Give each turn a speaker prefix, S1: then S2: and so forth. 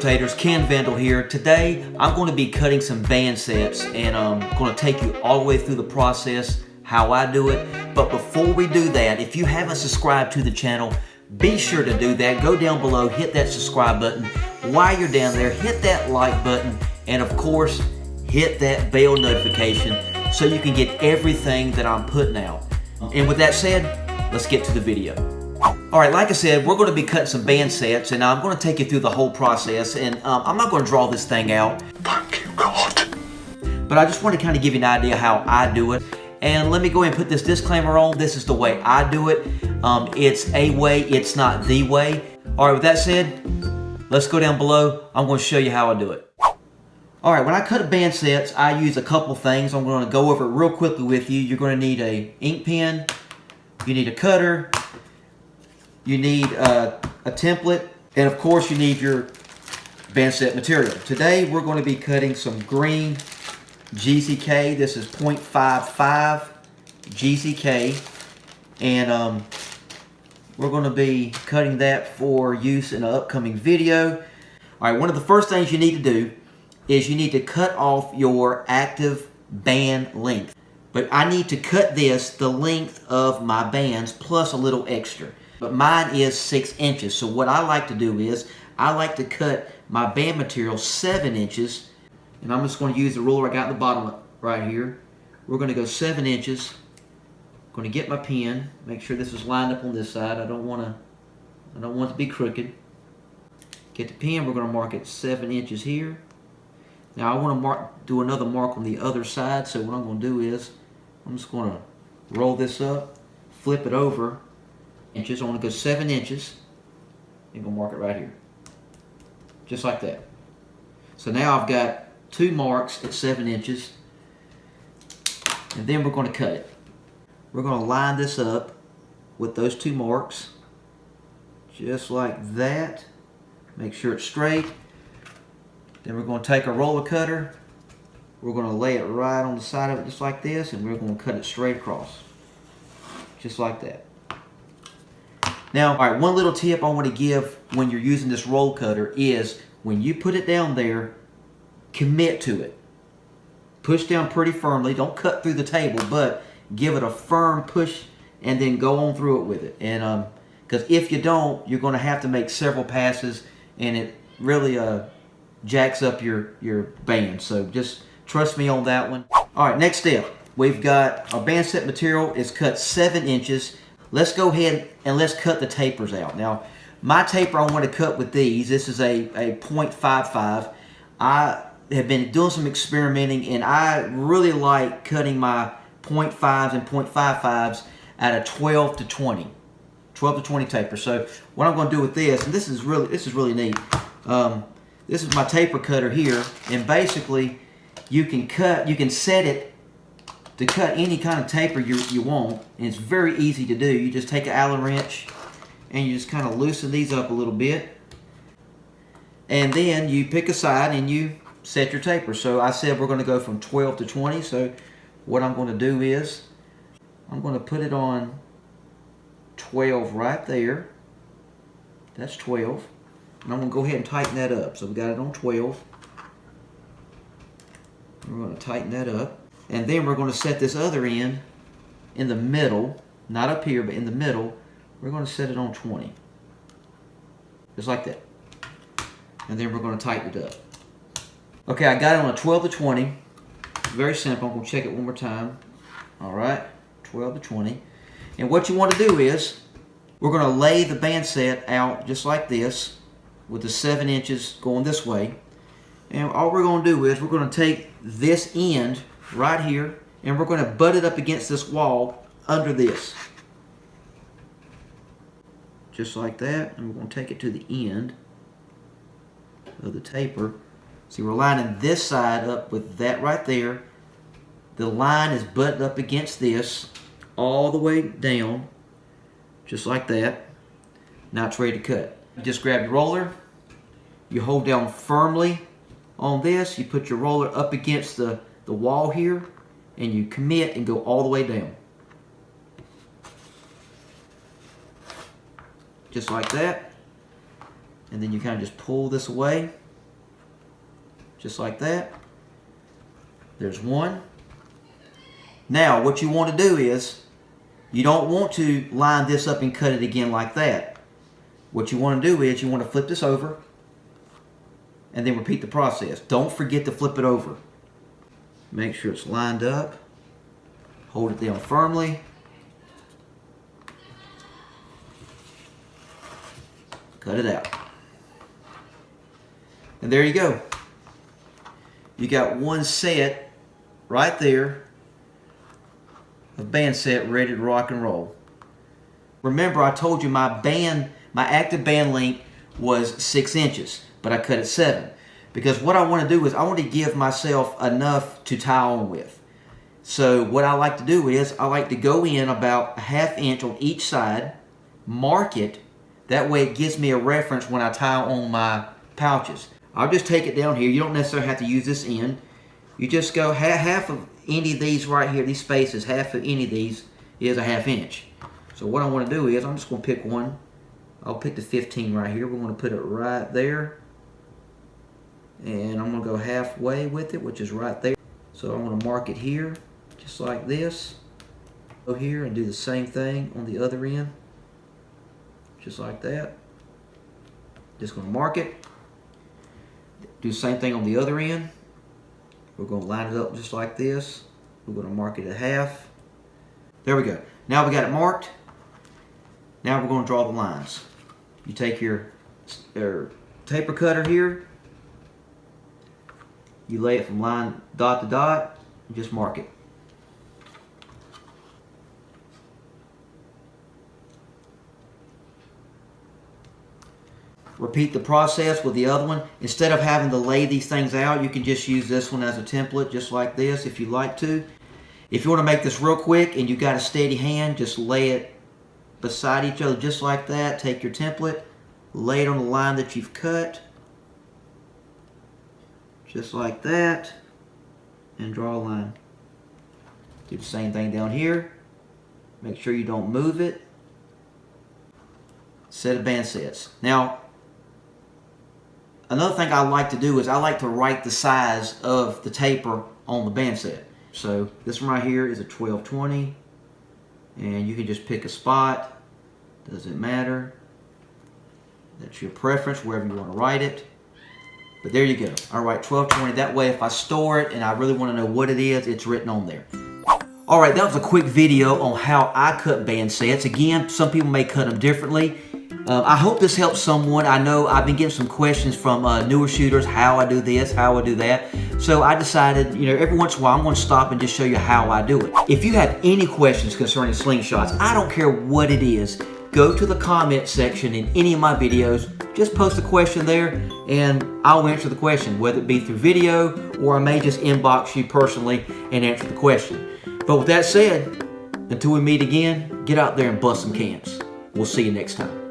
S1: Rotators, Ken Vandal here. Today I'm going to be cutting some band sets and I'm going to take you all the way through the process, how I do it. But before we do that, if you haven't subscribed to the channel, be sure to do that. Go down below, hit that subscribe button. While you're down there, hit that like button and of course hit that bell notification so you can get everything that I'm putting out. And with that said, let's get to the video. Alright, like I said, we're going to be cutting some band sets and I'm going to take you through the whole process and I'm not going to draw this thing out.
S2: Thank you, God.
S1: But I just want to kind of give you an idea how I do it. And let me go ahead and put this disclaimer on. This is the way I do it. It's a way, it's not the way. Alright, with that said, let's go down below. I'm going to show you how I do it. Alright, when I cut band sets, I use a couple things. I'm going to go over it real quickly with you. You're going to need a ink pen, you need a cutter, you need a template, and of course you need your band set material. Today we're going to be cutting some green GZK. This is 0.55 GZK, and we're going to be cutting that for use in an upcoming video. Alright, one of the first things you need to do is you need to cut off your active band length. But I need to cut this the length of my bands plus a little extra. But mine is 6 inches. So what I like to do is I like to cut my band material 7 inches. And I'm just going to use the ruler I got at the bottom right here. We're going to go 7 inches. I'm going to get my pen. Make sure this is lined up on this side. I don't want it to be crooked. Get the pen. We're going to mark it 7 inches here. Now I want to do another mark on the other side. So what I'm going to do is I'm just going to roll this up, flip it over. Inches. I want to go 7 inches. I'm going to mark it right here. Just like that. So now I've got 2 marks at 7 inches. And then we're going to cut it. We're going to line this up with those 2 marks. Just like that. Make sure it's straight. Then we're going to take a roller cutter. We're going to lay it right on the side of it just like this. And we're going to cut it straight across. Just like that. Now, alright, one little tip I want to give when you're using this roll cutter is when you put it down there, commit to it. Push down pretty firmly. Don't cut through the table, but give it a firm push and then go on through it with it. And because if you don't, you're going to have to make several passes and it really jacks up your band. So just trust me on that one. Alright, next step. We've got our band set material is cut 7 inches. Let's go ahead and let's cut the tapers out. Now, my taper I want to cut with these, this is a 0.55. I have been doing some experimenting and I really like cutting my 0.5s and 0.55s at a 12 to 20. 12 to 20 taper. So what I'm going to do with this, and this is really neat. This is my taper cutter here, and basically you can set it to cut any kind of taper you want, and it's very easy to do. You just take an Allen wrench and you just kind of loosen these up a little bit, and then you pick a side and you set your taper. So I said we're going to go from 12 to 20. So what I'm going to do is I'm going to put it on 12 right there. That's 12. And I'm going to go ahead and tighten that up. So we got it on 12. We're going to tighten that up. And then we're going to set this other end in the middle, not up here, but in the middle. We're going to set it on 20. Just like that. And then we're going to tighten it up. Okay, I got it on a 12 to 20. Very simple. I'm going to check it one more time. Alright, 12 to 20. And what you want to do is, we're going to lay the band set out just like this, with the 7 inches going this way. And all we're going to do is, we're going to take this end right here, and we're going to butt it up against this wall under this. Just like that, and we're going to take it to the end of the taper. See, we're lining this side up with that right there. The line is butted up against this all the way down, just like that. Now it's ready to cut. You just grab your roller, you hold down firmly on this, you put your roller up against the wall here, and you commit and go all the way down. Just like that. And then you kind of just pull this away. just like that. There's one. Now what you want to do is, you don't want to line this up and cut it again like that. What you want to do is you want to flip this over and then repeat the process. Don't forget to flip it over. Make sure it's lined up. Hold it down firmly. Cut it out. And there you go. You got one set right there of band set ready to rock and roll. Remember, I told you my active band length was 6 inches, but I cut it 7. Because what I want to do is I want to give myself enough to tie on with. So what I like to do is I like to go in about a 1/2 inch on each side, mark it. That way it gives me a reference when I tie on my pouches. I'll just take it down here. You don't necessarily have to use this end. You just go half of any of these right here, these spaces, half of any of these is a 1/2 inch. So what I want to do is I'm just going to pick one. I'll pick the 15 right here. We're going to put it right there. And I'm going to go halfway with it, which is right there. So I'm going to mark it here, just like this. Go here and do the same thing on the other end. Just like that. Just going to mark it. Do the same thing on the other end. We're going to line it up just like this. We're going to mark it at half. There we go. Now we got it marked. Now we're going to draw the lines. You take your taper cutter here. You lay it from line dot to dot. And just mark it. Repeat the process with the other one. Instead of having to lay these things out, you can just use this one as a template, just like this, if you like to. If you want to make this real quick and you got a steady hand, just lay it beside each other just like that. Take your template, lay it on the line that you've cut, just like that, and draw a line. Do the same thing down here. Make sure you don't move it. Set of band sets. Now, another thing I like to do is I like to write the size of the taper on the band set. So this one right here is a 1220, and you can just pick a spot. Doesn't matter. That's your preference, wherever you want to write it. But there you go. All right, 1220. That way, if I store it and I really want to know what it is, it's written on there. All right, that was a quick video on how I cut band sets. Again, some people may cut them differently. I hope this helps someone. I know I've been getting some questions from newer shooters, how I do this, how I do that. So I decided, every once in a while I'm going to stop and just show you how I do it. If you have any questions concerning slingshots, I don't care what it is, go to the comment section in any of my videos, just post a question there and I'll answer the question, whether it be through video or I may just inbox you personally and answer the question. But with that said, until we meet again, get out there and bust some cans. We'll see you next time.